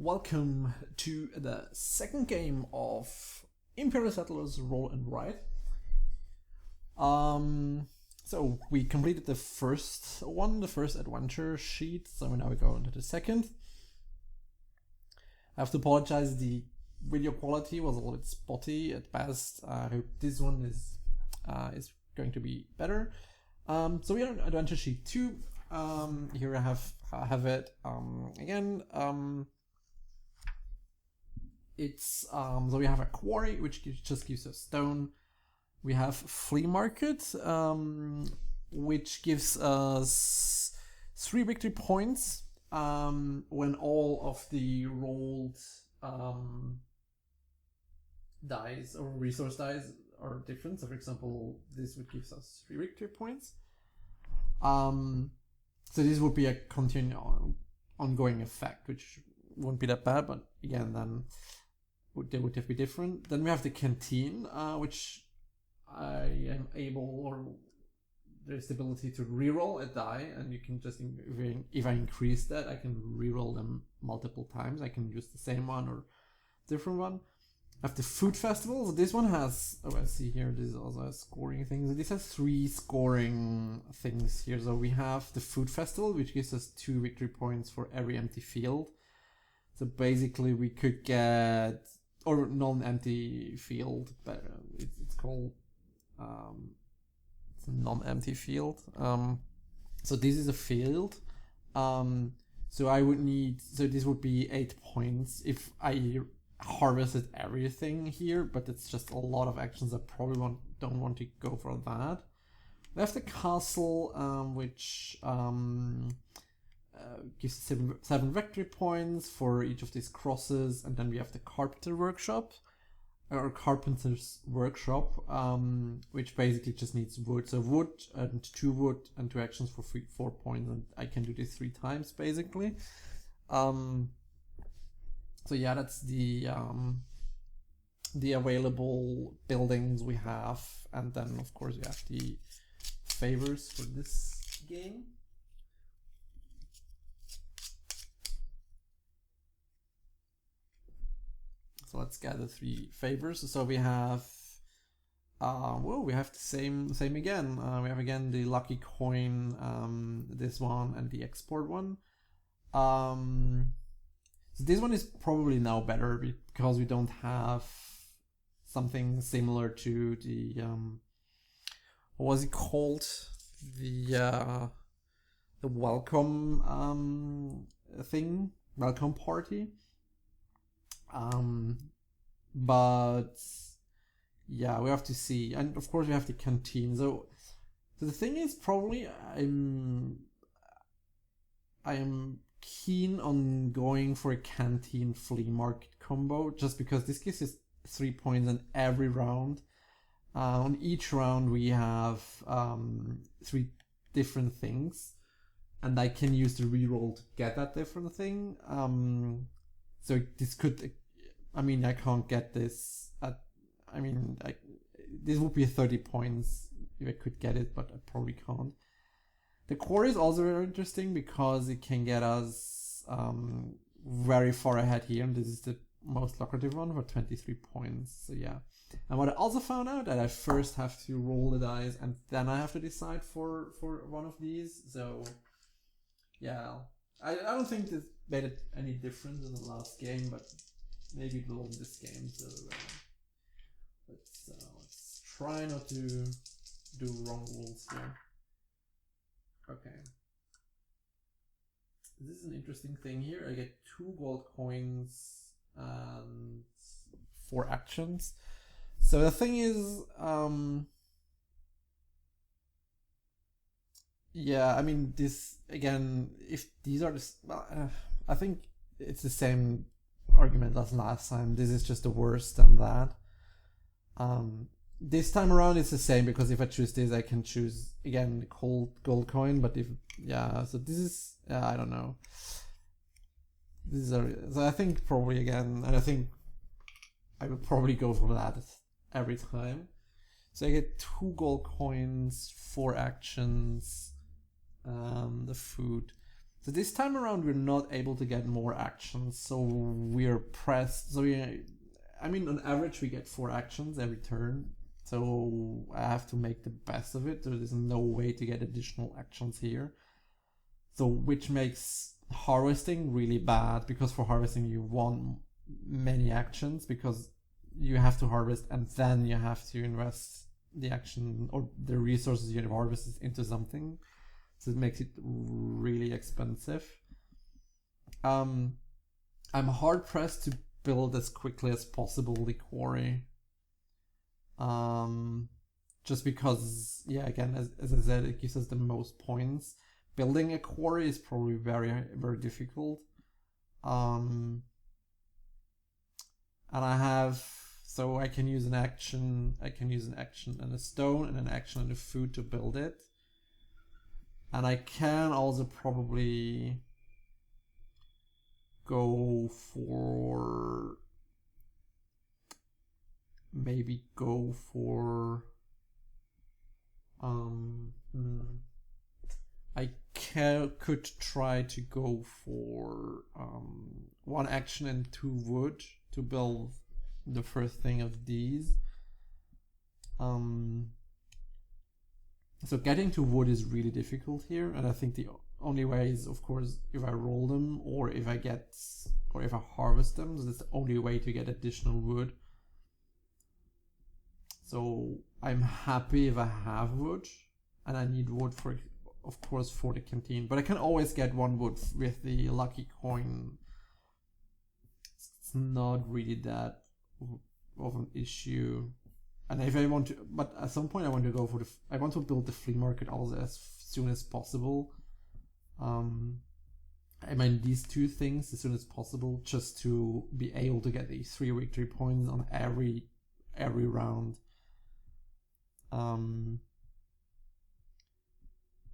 Welcome to the second game of Imperial Settlers Roll and Write. So we completed the first one, the first adventure sheet, so now we go into the second. I have to apologize, the video quality was a little bit spotty at best. I hope this one is going to be better. So we are on adventure sheet 2. Here I have it again. It's so we have a quarry which just gives us stone. We have flea market, which gives us 3 victory points when all of the rolled dice or resource dice are different. So for example, this would give us 3 victory points. So this would be a ongoing effect, which won't be that bad, but again, then they would have to be different. Then we have the canteen, which I am able, or there's the ability to reroll a die, and you can just, if I increase that, I can reroll them multiple times. I can use the same one or different one. I have the food festival. So this one has, I see here, this is also a scoring thing. So this has 3 scoring things here. So we have the food festival, which gives us 2 victory points for every empty field. So basically we could get, or non-empty field, but it's called, it's a non-empty field. So this is a field. So I would need, so this would be 8 points if I harvested everything here, but it's just a lot of actions. I probably don't want to go for that. We have the castle, which gives 7 victory points for each of these crosses, and then we have the carpenter's workshop, which basically just needs wood. So wood and 2 wood and 2 actions for 4 points, and I can do this 3 times basically. So yeah, that's the available buildings we have, and then of course we have the favors for this game. So let's gather 3 favors. So we have, we have the same again. We have again the lucky coin, this one, and the export one. So this one is probably now better because we don't have something similar to the what was it called? The welcome thing, welcome party. But yeah, we have to see, and of course we have the canteen. So the thing is, probably I am keen on going for a canteen flea market combo, just because this gives us 3 points in every round. On each round we have 3 different things, and I can use the reroll to get that different thing. So this could, I mean, I can't get this at, I mean, this would be 30 points if I could get it, but I probably can't. The quarry is also very interesting because it can get us very far ahead here, and this is the most lucrative one for 23 points. So yeah. And what I also found out, that I first have to roll the dice and then I have to decide for one of these. So yeah, I don't think this made it any difference in the last game, but maybe it will in this game. So let's try not to do wrong rolls here. Okay. This is an interesting thing here. I get 2 gold coins and 4 actions. So the thing is, yeah, I mean, this again, if these are I think it's the same argument as last time. This is just the worse than that. This time around it's the same, because if I choose this, I can choose again the gold coin. But if, yeah, so this is, I don't know. So I think probably again, and I think I would probably go for that every time. So I get 2 gold coins, 4 actions, the food. So this time around we're not able to get more actions, so we're pressed. So I mean, on average we get 4 actions every turn, so I have to make the best of it. There is no way to get additional actions here. So which makes harvesting really bad, because for harvesting you want many actions, because you have to harvest and then you have to invest the action or the resources you have harvested into something. So it makes it really expensive. I'm hard pressed to build as quickly as possible the quarry. Just because, yeah, again, as I said, it gives us the most points. Building a quarry is probably very, very difficult. And I have, so I can use an action and a stone and an action and a food to build it. And I can also probably go for, I could try to go for 1 action and 2 wood to build the first thing of these. So getting to wood is really difficult here, and I think the only way is, of course, if I roll them or if I harvest them. So that's the only way to get additional wood. So I'm happy if I have wood, and I need wood for, of course, for the canteen. But I can always get 1 wood with the lucky coin. It's not really that of an issue. And if I want to, but at some point I want to go for I want to build the flea market also as soon as possible. I mean, these 2 things as soon as possible, just to be able to get the 3 victory points on every round.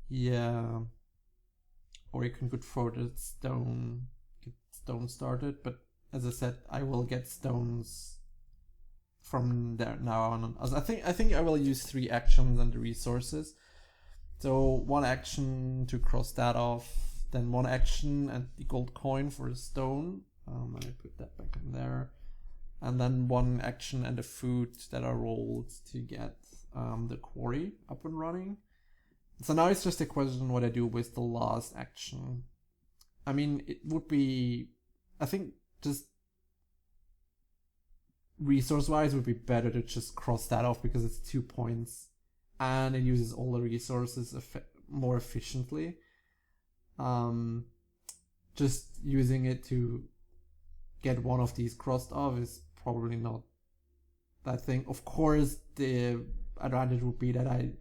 Yeah, or you can go for the stone, get stone started. But as I said, I will get stones from there now on. I think I will use 3 actions and the resources. So 1 action to cross that off, then 1 action and the gold coin for the stone. Let me put that back in there, and then 1 action and the food that I rolled to get the quarry up and running. So now it's just a question what I do with the last action. I mean, it would be, I think, just resource-wise would be better to just cross that off, because it's 2 points and it uses all the resources more efficiently. Just using it to get 1 of these crossed off is probably not that thing. Of course, the advantage would be that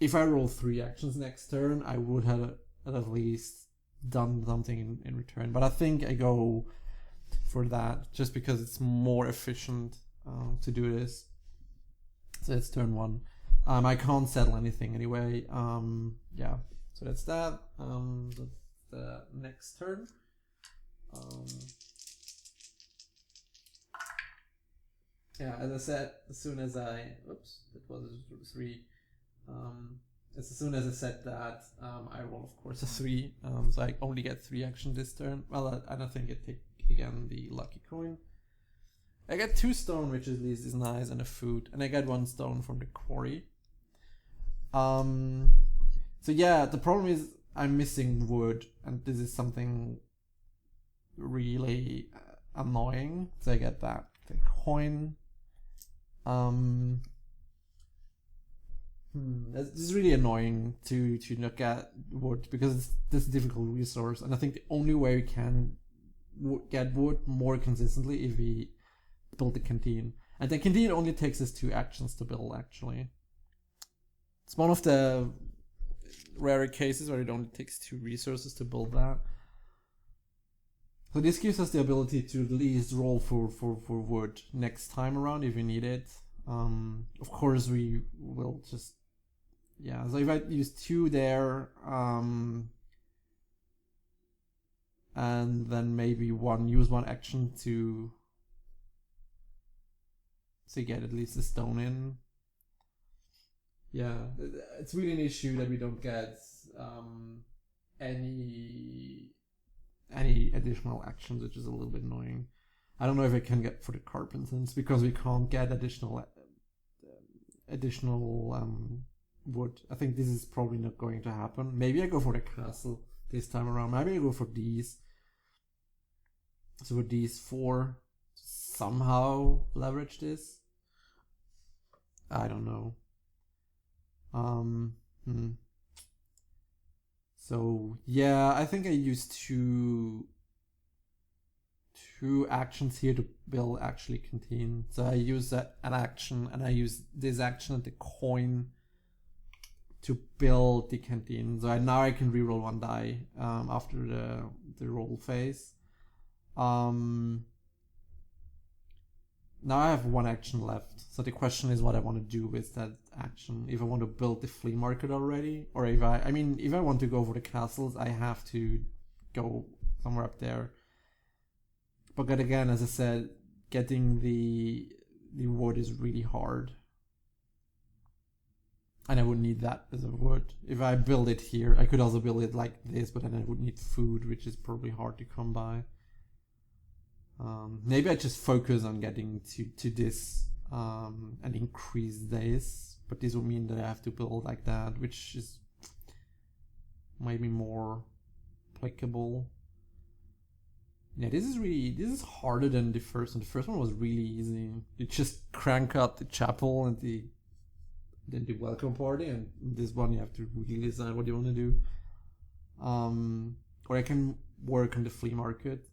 if I roll 3 actions next turn, I would have at least done something in return. But I think I go for that just because it's more efficient to do this. So it's turn 1. I can't settle anything anyway. Yeah, so that's that. That's the next turn. Yeah, as I said, as soon as I, oops, that was 3. As soon as I said that, I roll, of course, a 3. So I only get 3 action this turn. Well, I don't think I take again the lucky coin. I get 2 stone, which at least is nice, and a food, and I get 1 stone from the quarry. So yeah, the problem is I'm missing wood, and this is something really annoying. So I get that the coin. This is really annoying to look at wood, because it's this difficult resource, and I think the only way we can get wood more consistently if we build the canteen. And the canteen only takes us 2 actions to build, actually. It's one of the rare cases where it only takes 2 resources to build that. So this gives us the ability to at least roll for wood next time around if we need it. Of course we will just, yeah, so if I use 2 there, and then maybe use one action to get at least a stone in. Yeah, it's really an issue that we don't get any additional actions, which is a little bit annoying. I don't know if I can get for the carpenters because we can't get additional wood. I think this is probably not going to happen. Maybe I go for the castle this time around. Maybe I go for these. So with these 4, somehow leverage this. I don't know. So yeah, I think I used two actions here to build actually canteen. So I use an action, and I use this action and the coin to build the canteen. So now I can reroll 1 die after the roll phase. Now I have 1 action left. So the question is what I want to do with that action. If I want to build the flea market already, or if I want to go for the castles, I have to go somewhere up there. But again, as I said, getting the wood is really hard. And I would need that as a wood. If I build it here, I could also build it like this, but then I would need food, which is probably hard to come by. Maybe I just focus on getting to this and increase this, but this would mean that I have to build like that, which is maybe more applicable. Yeah, this is harder than the first one. The first one was really easy. You just crank up the chapel and then the welcome party, and this one you have to really decide what you want to do. Or I can work on the flea market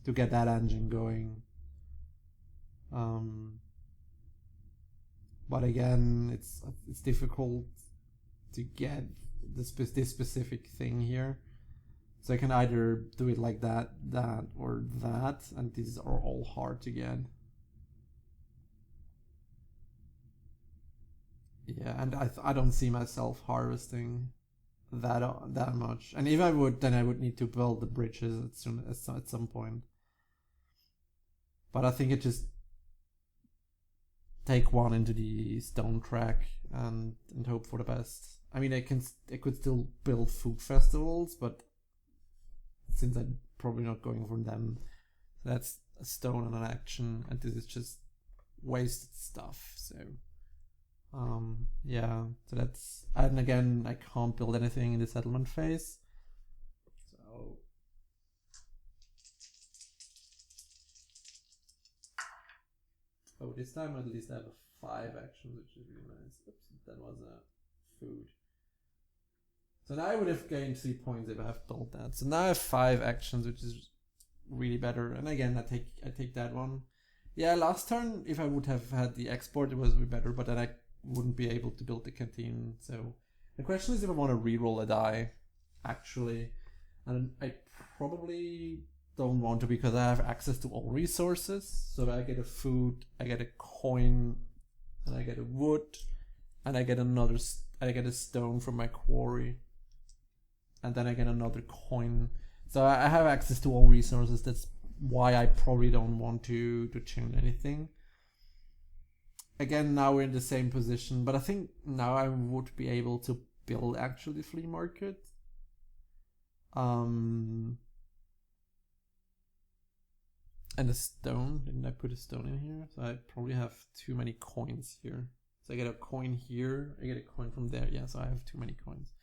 to get that engine going. But again, it's difficult to get this specific thing here. So I can either do it like that, or that, and these are all hard to get. Yeah, and I don't see myself harvesting that much. And if I would, then I would need to build the bridges at some point. But I think it just take 1 into the stone track and hope for the best. I mean, I could still build food festivals, but since I'm probably not going for them, that's a stone and an action, and this is just wasted stuff. So yeah, so that's, and again, I can't build anything in the settlement phase. So this time at least I have a 5 action, which is really nice. Oops, that was a food. So now I would have gained 3 points if I have built that. So now I have 5 actions, which is really better. And again, I take that one. Yeah, last turn, if I would have had the export, it was better, but then I wouldn't be able to build the canteen. So the question is if I want to reroll a die, actually. And I probably don't want to, because I have access to all resources. So I get a food, I get a coin, and I get a wood, and I get a stone from my quarry, and then I get another coin. So I have access to all resources. That's why I probably don't want to change anything. Again, now we're in the same position, but I think now I would be able to build actually flea market. And a stone. Didn't I put a stone in here? So I probably have too many coins here. So I get a coin here, I get a coin from there. Yeah, so I have too many coins.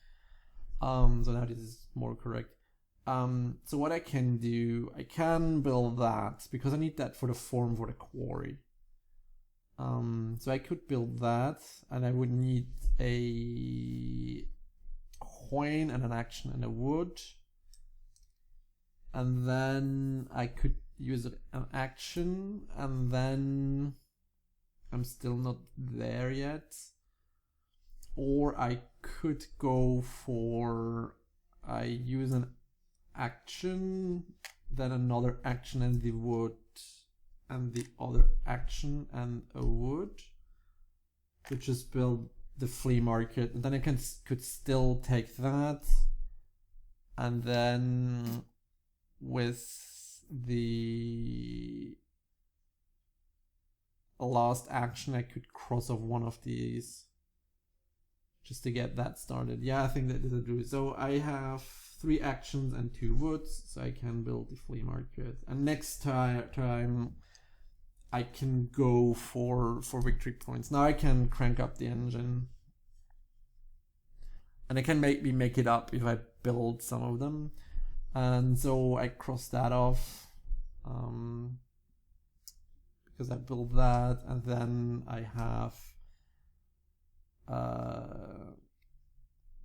So now this is more correct. So what I can do, I can build that, because I need that for the form for the quarry. So I could build that, and I would need a coin and an action and a wood. And then I could use an action, and then I'm still not there yet. Or I could go for, I use an action, then another action and the wood, and the other action and a wood, to just build the flea market. And then I could still take that, and then with the last action I could cross off one of these just to get that started. Yeah, I think that it'll do. So I have 3 actions and 2 woods, so I can build the flea market. And next time I can go for victory points. Now I can crank up the engine. And I can maybe make it up if I build some of them. And so I cross that off. Because I built that, and then I have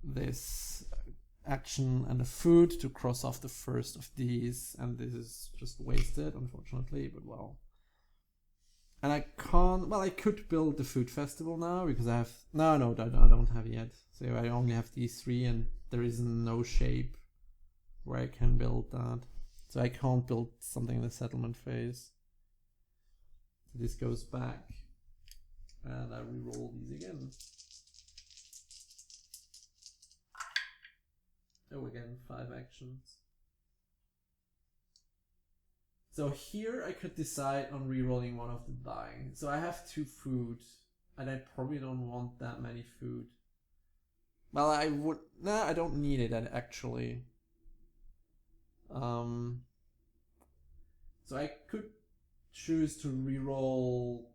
this action and a food to cross off the first of these, and this is just wasted, unfortunately, but well. And I can't, well, I could build the food festival now, because I have, no, I don't have yet. So I only have these 3, and there is no shape where I can build that. So I can't build something in the settlement phase. So this goes back, and I re-roll these again. Oh, again, 5 actions. So here I could decide on re-rolling one of the die. So I have 2 food, and I probably don't want that many food. Well, I would, nah, I don't need it actually. So I could choose to re-roll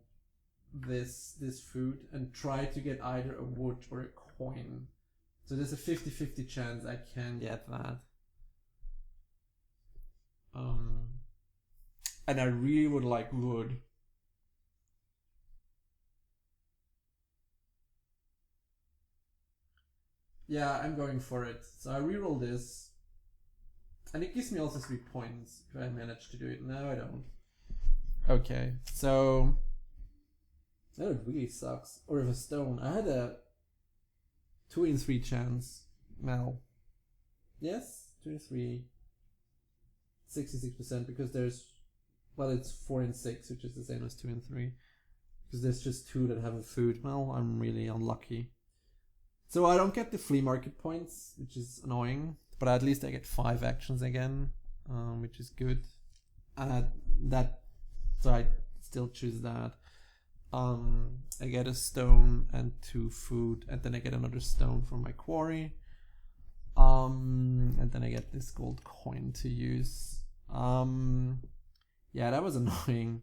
this food and try to get either a wood or a coin. So there's a 50-50 chance I can get that. And I really would like wood. Yeah, I'm going for it. So I reroll this. And it gives me also 3 points if I manage to do it. No, I don't. Okay, so... That really sucks. Or if a stone. I had a 2 in 3 chance. Well. Yes? 2 in 3. 66% because there's... Well, it's 4 in 6, which is the same as 2 in 3. Because there's just 2 that have a food. Well, I'm really unlucky. So I don't get the flea market points, which is annoying. But at least I get 5 actions again, which is good. So I still choose that. I get a stone and 2 food, and then I get another stone from my quarry. And then I get this gold coin to use. Yeah, that was annoying.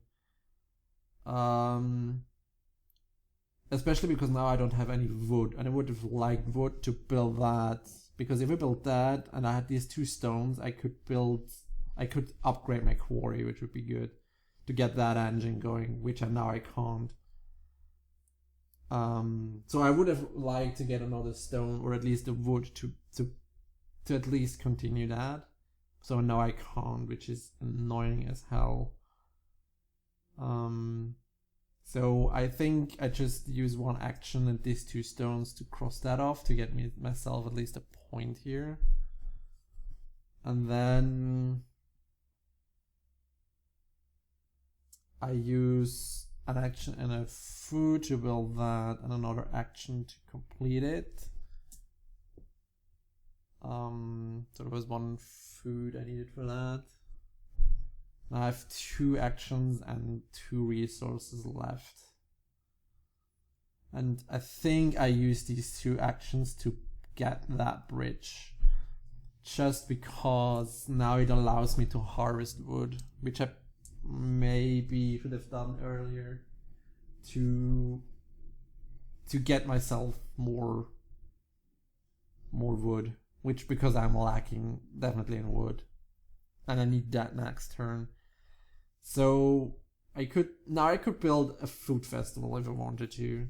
Especially because now I don't have any wood, and I would have liked wood to build that. Because if I built that and I had these 2 stones, I could upgrade my quarry, which would be good to get that engine going, which now I can't. So I would have liked to get another stone or at least a wood to at least continue that. So now I can't, which is annoying as hell. So I think I just use 1 action and these 2 stones to cross that off to get myself at least a point here. And then I use an action and a food to build that and another action to complete it. So there was 1 food I needed for that. Now I have 2 actions and 2 resources left. And I think I use these 2 actions to get that bridge. Just because now it allows me to harvest wood, which I maybe should have done earlier to get myself more wood, which because I'm lacking definitely in wood. And I need that next turn. So I could build a food festival if I wanted to.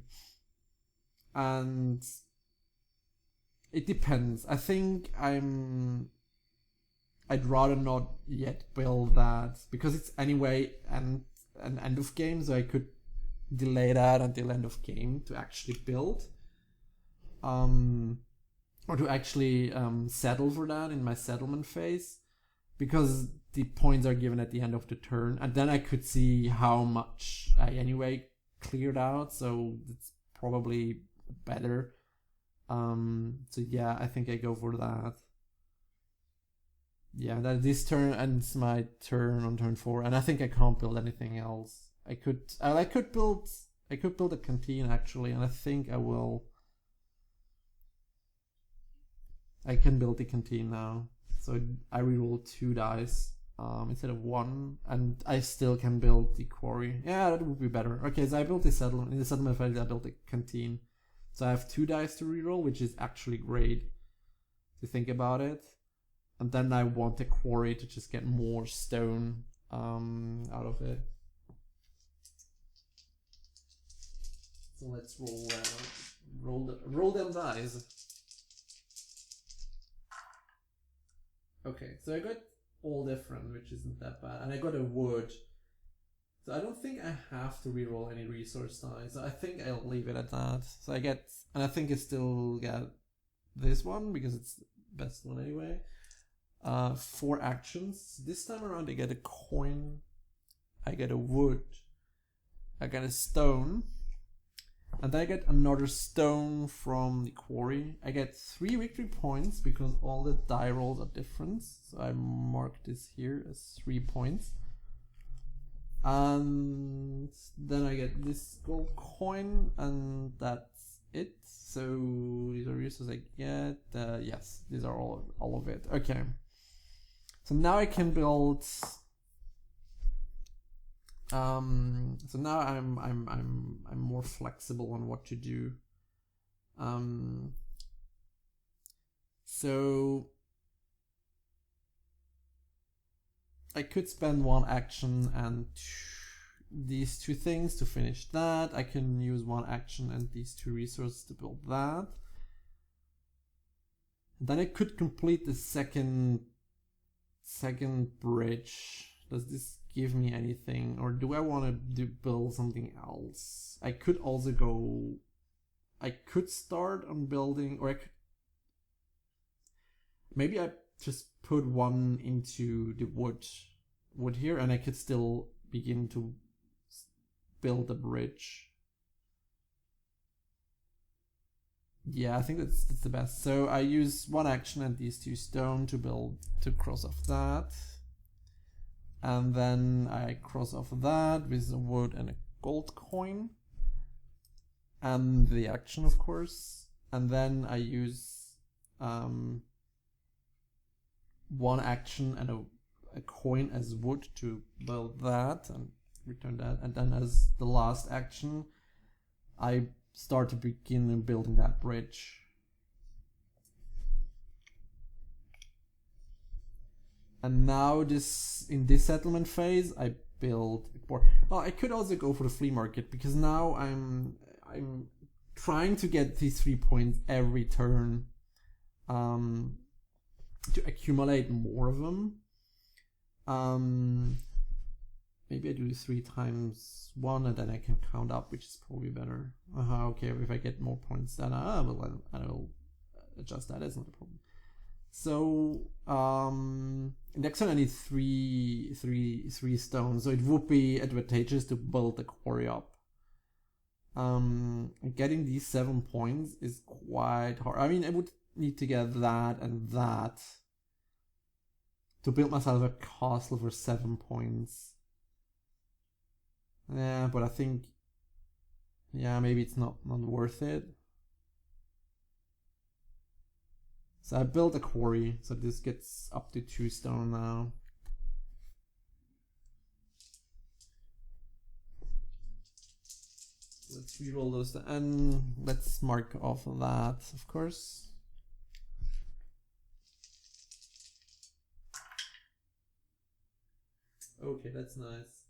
And it depends. I think I'd rather not yet build that because it's anyway an end of game, so I could delay that until end of game to actually build. Or to actually settle for that in my settlement phase. Because the points are given at the end of the turn, and then I could see how much I anyway cleared out, so it's probably better. So yeah, I think I go for that. Yeah, that this turn ends my turn on turn 4, and I think I can't build anything else. I could build a canteen actually, and I think I will. I can build the canteen now. So I reroll 2 dice instead of 1, and I still can build the quarry. Yeah, that would be better. Okay, so I built the settlement. In the settlement phase, I built the canteen. So I have 2 dice to reroll, which is actually great to think about it. And then I want the quarry to just get more stone out of it. So let's roll them dice. Okay, so I got all different, which isn't that bad, and I got a wood. So I don't think I have to reroll any resource dice. So I think I'll leave it at that. So I get, and I think I still get this one because it's the best one anyway. 4 actions. This time around I get a coin, I get a wood, I get a stone, and then I get another stone from the quarry. I get 3 victory points because all the die rolls are different. So I mark this here as 3 points. And then I get this gold coin, and that's it. So these are resources I get. Yes, these are all of it. Okay. So now I can build. So now I'm more flexible on what to do. So I could spend 1 action and these 2 things to finish that. I can use 1 action and these 2 resources to build that. Then I could complete the second bridge. Does this give me anything, or do I want to build something else? I could also go. I could start on building, or I could. Maybe I just put 1 into the wood here, and I could still begin to build a bridge. Yeah, I think that's the best. So I use 1 action and these 2 stone to cross off that. And then I cross off that with a wood and a gold coin. And the action, of course. And then I use 1 action and a coin as wood to build that and return that. And then as the last action, I start to begin building that bridge. And now in this settlement phase, I build more. Well, I could also go for the flea market because now I'm trying to get these 3 points every turn to accumulate more of them. Maybe I do 3 times 1 and then I can count up, which is probably better. Okay, if I get more points, then I will adjust that. That's not a problem. So next time I need three stones, so it would be advantageous to build the quarry up. Getting these 7 points is quite hard. I mean, I would need to get that and that to build myself a castle for 7 points. Yeah, but I think, yeah, maybe it's not worth it. So I built a quarry, so this gets up to 2 stone now. Let's reroll those, and let's mark off that, of course. Okay, that's nice.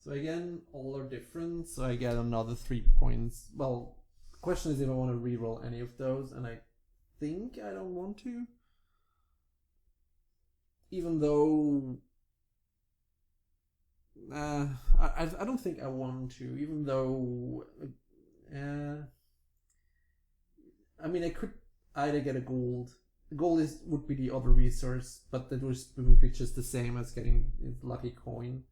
So again, all are different, so I get another 3 points. Well, the question is if I want to reroll any of those, and I think I don't want to. Even though... I don't think I want to, even though... I mean, I could either get a gold. Gold would be the other resource, but that would be just the same as getting a lucky coin.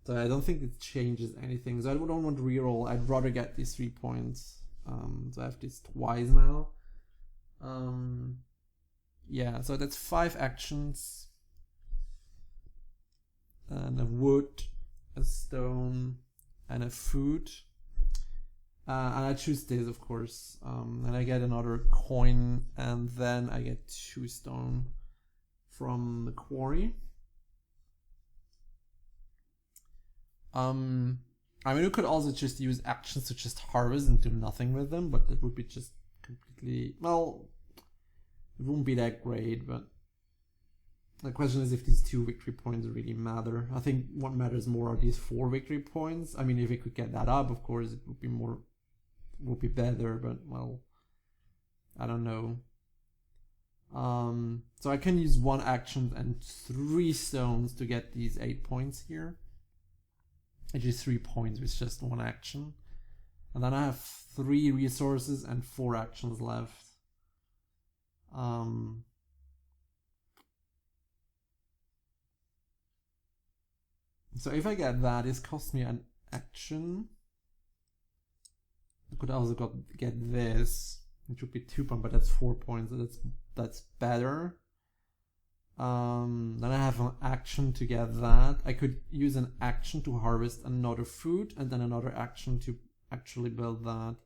So I don't think it changes anything. So I don't want to reroll. I'd rather get these 3 points. So I have this twice now. Yeah, so that's 5 actions. And a wood, a stone, and a food. And I choose this, of course. And I get another coin, and then I get 2 stone from the quarry. I mean, we could also just use actions to just harvest and do nothing with them, but that would be just completely, well, it wouldn't be that great. But the question is if these 2 victory points really matter. I think what matters more are these 4 victory points. I mean, if we could get that up, of course, it would be better, but well, I don't know. So I can use 1 action and 3 stones to get these 8 points here. Actually 3 points with just 1 action. And then I have 3 resources and 4 actions left. So if I get that, this costs me an action. I could also get this, which would be 2 points, but that's 4 points, so that's better. Then I have an action to get that. I could use an action to harvest another food, and then another action to actually build that.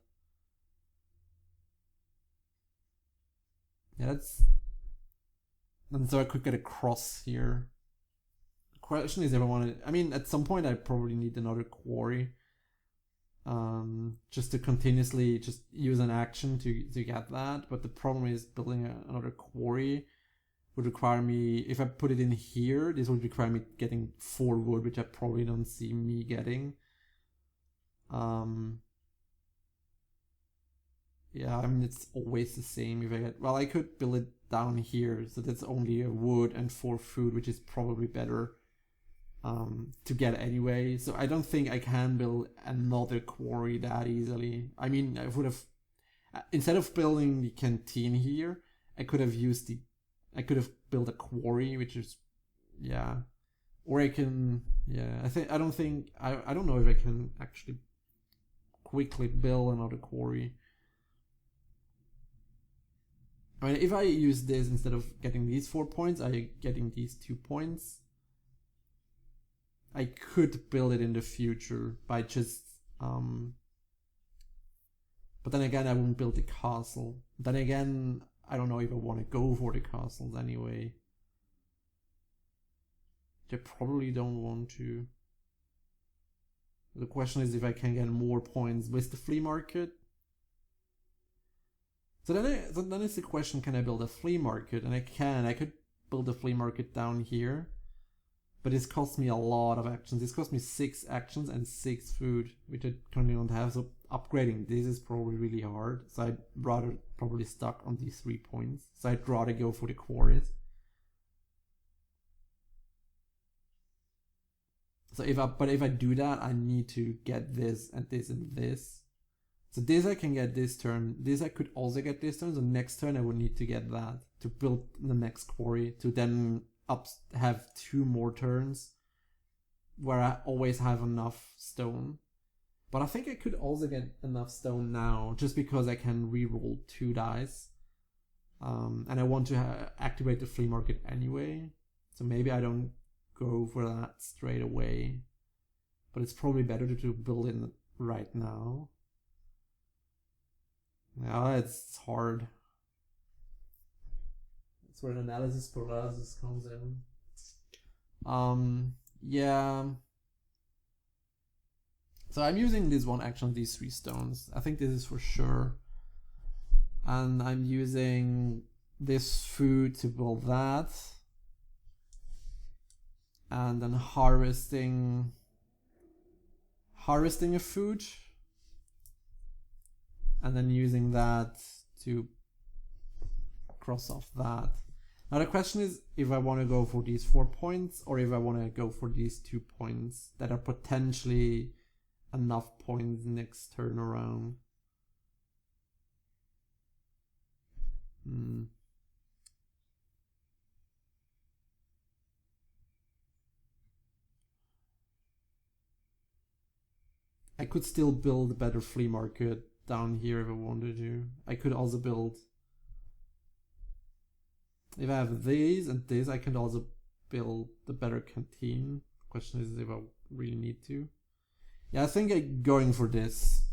Yeah, and so I could get a cross here. The question is if I want to, I mean, at some point I probably need another quarry. Just to continuously just use an action to get that. But the problem is building another quarry would require me, if I put it in here, this would require me getting 4 wood, which I probably don't see me getting. Yeah, I mean, it's always the same. If I get, well, I could build it down here, so that's only a wood and 4 food, which is probably better to get anyway. So I don't think I can build another quarry that easily. I mean, I would have, instead of building the canteen here, I could have built a quarry, which is, yeah, or I can, yeah, I don't know if I can actually quickly build another quarry. I mean, if I use this instead of getting these 4 points, I getting these 2 points. I could build it in the future by just, but then again, I won't build the castle. Then again, I don't know if I want to go for the castles anyway. I probably don't want to. The question is if I can get more points with the flea market. So then it's the question, can I build a flea market? And I could build a flea market down here. But this costs me a lot of actions. This costs me 6 actions and 6 food, which I currently don't have. So upgrading this is probably really hard. So I'd rather probably stuck on these 3 points. So I'd rather go for the quarries. So if I do that, I need to get this and this and this. So this I can get this turn. This I could also get this turn. So next turn I would need to get that to build the next quarry, to then have 2 more turns where I always have enough stone. But I think I could also get enough stone now, just because I can reroll 2 dice. And I want to activate the flea market anyway. So maybe I don't go for that straight away. But it's probably better to build it right now. Yeah, it's hard. That's where analysis paralysis comes in. Yeah. So I'm using this 1 action, these 3 stones. I think this is for sure. And I'm using this food to build that. And then harvesting a food. And then using that to cross off that. Now the question is if I want to go for these 4 points or if I want to go for these 2 points that are potentially enough points next turn around. I could still build a better flea market down here if I wanted to. I could also build, if I have these and this, I can also build the better canteen. Question is if I really need to. Yeah, I think I'm going for this.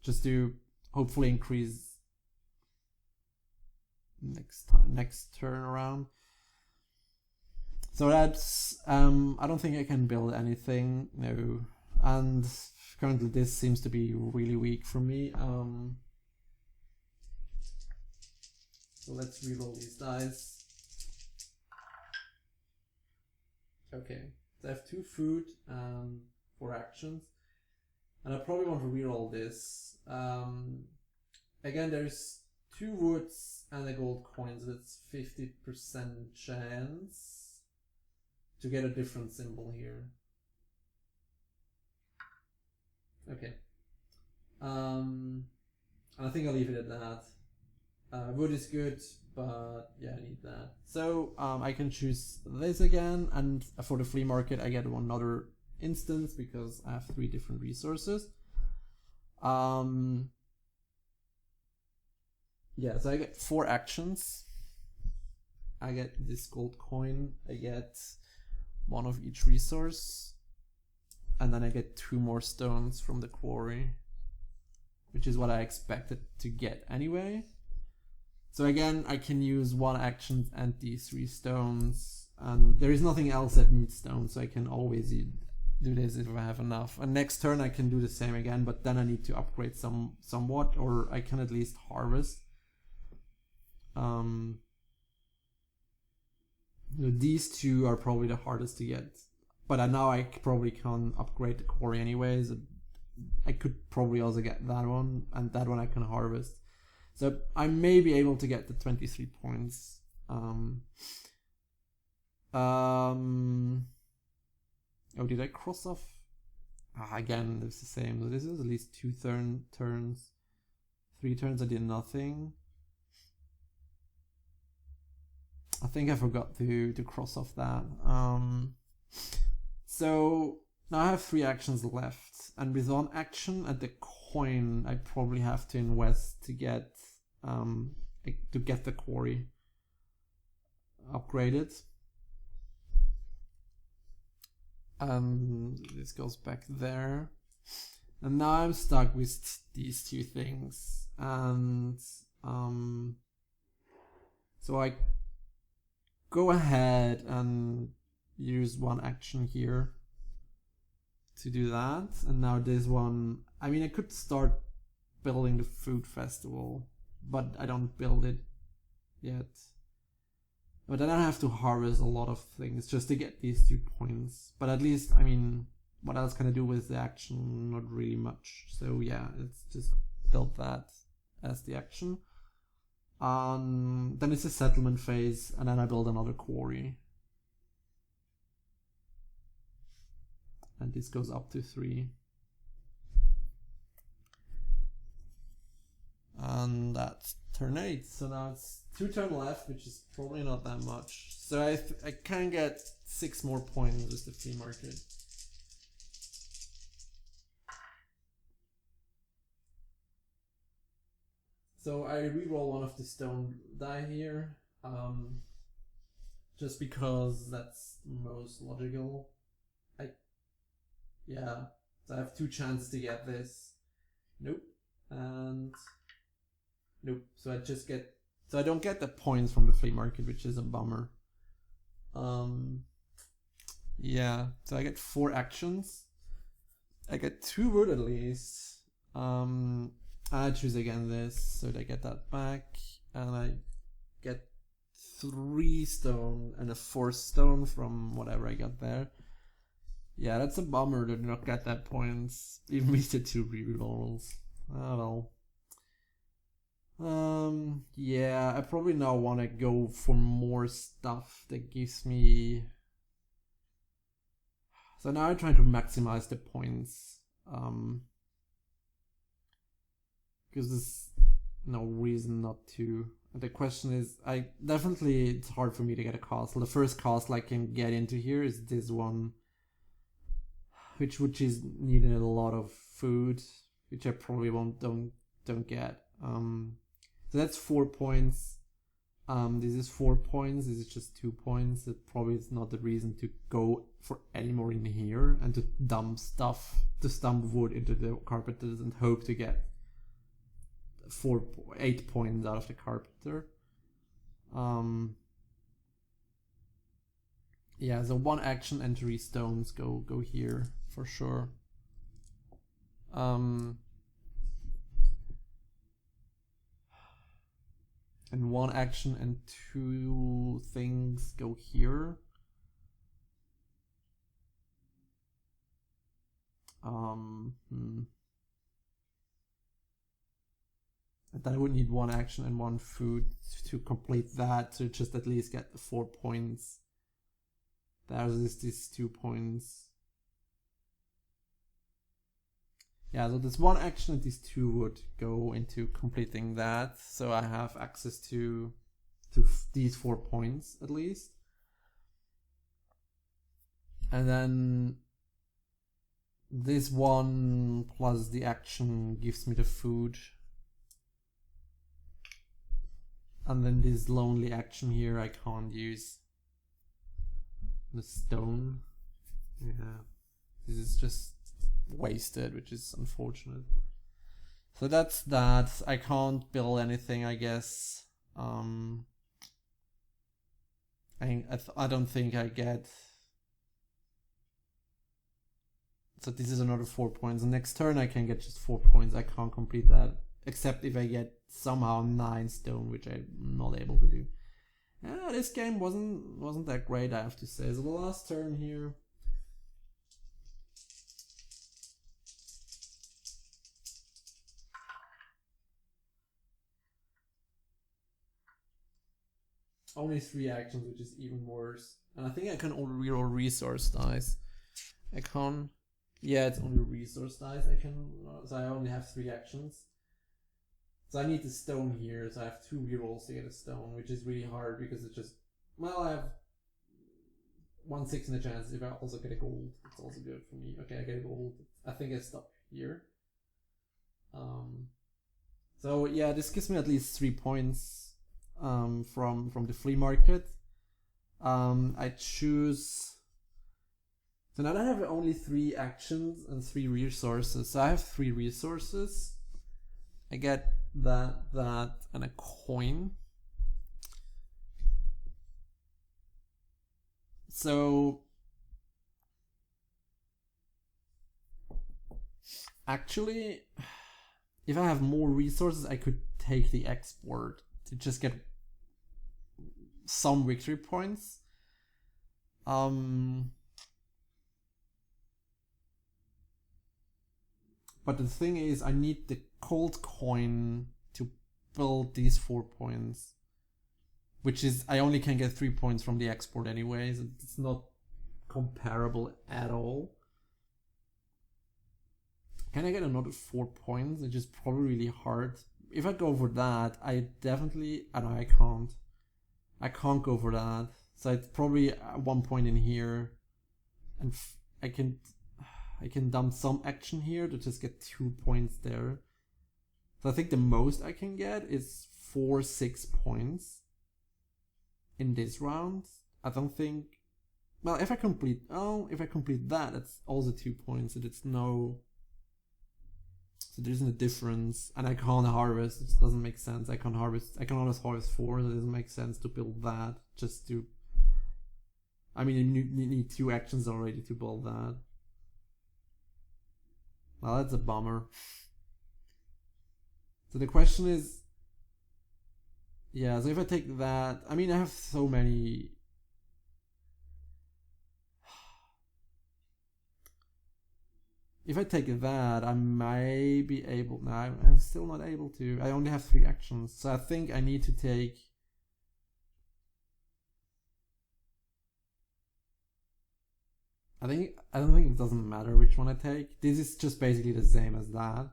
just to hopefully increase next turn around. So that's I don't think I can build anything, no, and currently this seems to be really weak for me. So let's reroll these dice. Okay, so I have 2 food and 4 actions, and I probably want to reroll this. Again, there's 2 woods and a gold coin, so it's 50% chance to get a different symbol here. Okay. And I think I'll leave it at that. Wood is good, but yeah, I need that. So I can choose this again, and for the flea market I get another instance because I have 3 different resources. Yeah, so I get 4 actions. I get this gold coin, I get 1 of each resource, and then I get 2 more stones from the quarry, which is what I expected to get anyway. So again, I can use 1 action and these 3 stones, and there is nothing else that needs stones, so I can always do this if I have enough. And next turn I can do the same again, but then I need to upgrade somewhat, or I can at least harvest. These 2 are probably the hardest to get, but now I probably can upgrade the quarry anyways. I could probably also get that one, and that one I can harvest. So I may be able to get the 23 points. Oh, did I cross off? Again, it's the same. So this is at least 2 turns. 3 turns I did nothing. I think I forgot to cross off that. So now I have 3 actions left, and with 1 action at the coin, I probably have to invest to get the quarry upgraded. This goes back there, and now I'm stuck with these 2 things, and so I go ahead and use 1 action here to do that. And now this one, I mean, I could start building the food festival, but I don't build it yet. But then I have to harvest a lot of things just to get these 2 points. But at least, I mean, what else can I do with the action? Not really much. So yeah, let's just build that as the action. Then it's a settlement phase, and then I build another quarry. And this goes up to 3. And that's turn 8. So now it's 2 turns left, which is probably not that much. So I can get 6 more points with the flea market. So I reroll 1 of the stone die here, just because that's most logical. Yeah, so I have 2 chances to get this. Nope, and nope. So I don't get the points from the flea market, which is a bummer. Yeah, so I get 4 actions. I get 2 wood at least. I choose again this, so I get that back, and I get 3 stone and a 4th stone from whatever I got there. Yeah, that's a bummer to not get that points, even with the 2 rerolls. Oh well. Yeah, I probably now want to go for more stuff that gives me... So now I'm trying to maximize the points. Because there's no reason not to. The question is, it's hard for me to get a castle. The first castle I can get into here is this one, which is needing a lot of food, which I probably don't get. So that's 4 points. This is 4 points, this is just 2 points. That probably is not the reason to go for any more in here and to dump wood into the carpenters and hope to get 8 points out of the carpenter. Yeah, so 1 action and 3 stones go here for sure. And 1 action and 2 things go here. And then I would need 1 action and 1 food to complete that, to just at least get the 4 points. There's these 2 points. Yeah, so this 1 action and these 2 would go into completing that. So I have access to these 4 points at least. And then this 1 plus the action gives me the food. And then this lonely action here I can't use. The stone. Yeah. This is just wasted, which is unfortunate. So that's that. I can't build anything, I guess. I don't think I get. So this is another 4 points. The next turn I can get just 4 points. I can't complete that, except if I get somehow 9 stone, which I'm not able to do. Yeah, this game wasn't that great, I have to say. So the last turn here. Only 3 actions, which is even worse. And I think I can only reroll resource dice. I can't. Yeah, it's only resource dice. So I only have 3 actions. So I need the stone here, so I have 2 rerolls to get a stone, which is really hard because it's just, well, I have 1/6 in a chance. If I also get a gold, it's also good for me. Okay, I get a gold. I think I stop here. So yeah, this gives me at least 3 points from the flea market. I choose. So now I have only 3 actions and 3 resources. So I have 3 resources. I get that, and a coin. So actually, if I have more resources, I could take the export to just get some victory points. But the thing is, I need the cold coin to build these 4 points. Which is, I only can get 3 points from the export anyways. It's not comparable at all. Can I get another 4 points? Which is probably really hard. If I go for that, I definitely... I can't. I can't go for that. So it's probably 1 point in here. And I can dump some action here to just get 2 points there. So I think the most I can get is 4-6 points in this round. I don't think. Well, if I complete that, that's also 2 points. So it's no. So there isn't a difference, and I can't harvest. It doesn't make sense. I can always harvest 4. So it doesn't make sense to build that just to. I mean, you need 2 actions already to build that. Well, that's a bummer. So the question is, yeah, so if I take that, I mean, I have so many. If I take that, I may be able. No, I'm still not able to. I only have 3 actions, so I think I need to take. I don't think it doesn't matter which one I take. This is just basically the same as that.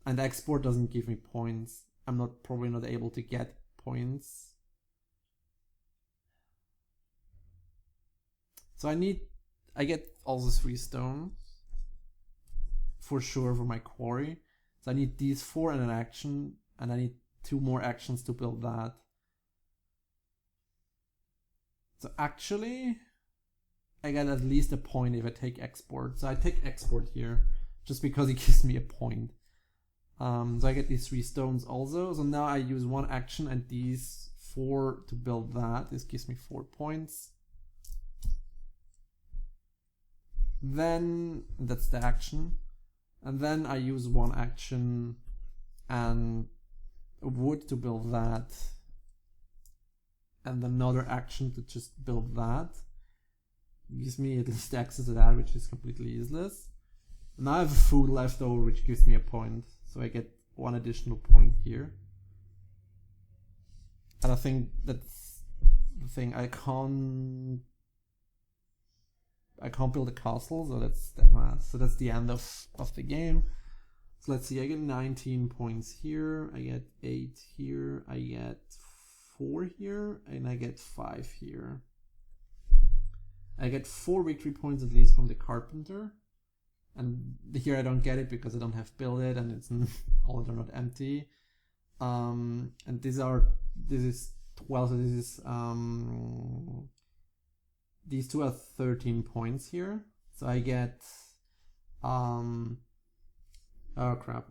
And the export doesn't give me points. I'm probably not able to get points. So I get also 3 stones. For sure for my quarry. So I need these 4 and an action. And I need 2 more actions to build that. So actually, I get at least a point if I take export. So I take export here, just because it gives me a point. So I get these 3 stones also. So now I use 1 action and these 4 to build that. This gives me 4 points. Then that's the action. And then I use 1 action and wood to build that. And another action to just build that. It gives me at least access to that, which is completely useless. Now I have food left over, which gives me a point. So I get 1 additional point here. And I think that's the thing. I can't build a castle, so that's the end of the game. So let's see, I get 19 points here, I get 8 here, I get 4 here, and I get 5 here. I get 4 victory points at least from the carpenter. And here I don't get it because I don't have build it, and it's all they're not empty. And this is 12, so this is these 2 are 13 points here. So I get oh crap.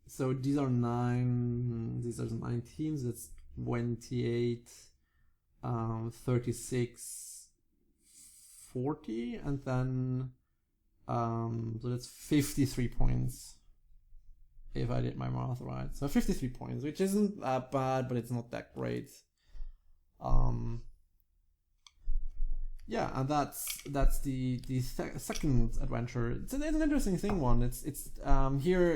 So these are 9, these are 19, so that's 28, 36, 40, and then so that's 53 points if I did my math right. So 53 points, which isn't that bad, but it's not that great. Yeah, and that's the second adventure. It's an interesting thing. It's here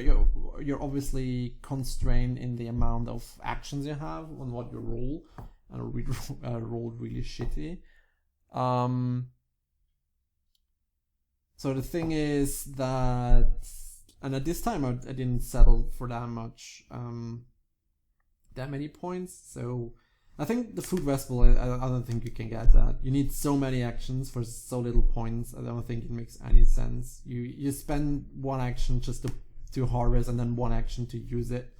you're obviously constrained in the amount of actions you have on what you roll, and we rolled really shitty. So the thing is that, and at this time I didn't settle for that much, that many points. So I think the food festival, I don't think you can get that. You need so many actions for so little points. I don't think it makes any sense. You spend 1 action just to harvest, and then 1 action to use it.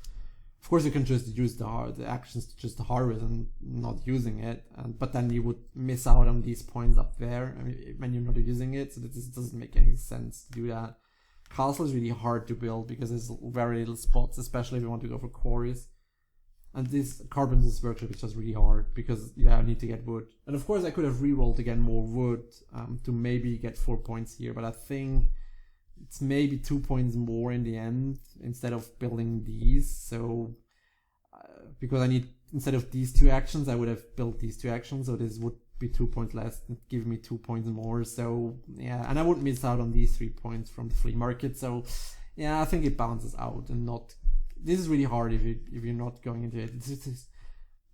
Of course, you can just use the actions to just harvest and not using it, but then you would miss out on these points up there when you're not using it. So this doesn't make any sense to do that. Castle is really hard to build because there's very little spots, especially if you want to go for quarries. And this Carpenter's Workshop is just really hard because I need to get wood. And of course I could have re-rolled to get more wood to maybe get 4 points here, but I think it's maybe 2 points more in the end instead of building these. So because I need, instead of these 2 actions, I would have built these 2 actions, so this would be 2 points less and give me 2 points more. So yeah, and I wouldn't miss out on these 3 points from the flea market. So yeah, I think it balances out and not. This is really hard if you're not going into it.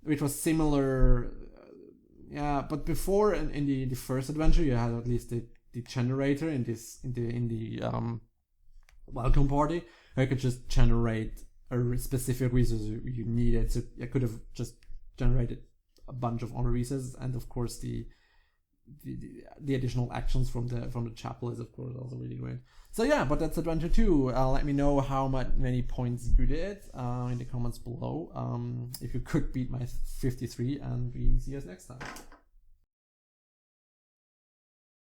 Which was similar, yeah. But before in the first adventure, you had at least the generator in the welcome party. I could just generate a specific resource you needed. So I could have just generated a bunch of honor resources, and of course the additional actions from the chapel is of course also really great. So yeah, but that's adventure 2. Let me know how many points you did in the comments below. If you could beat my 53, and we see us next time.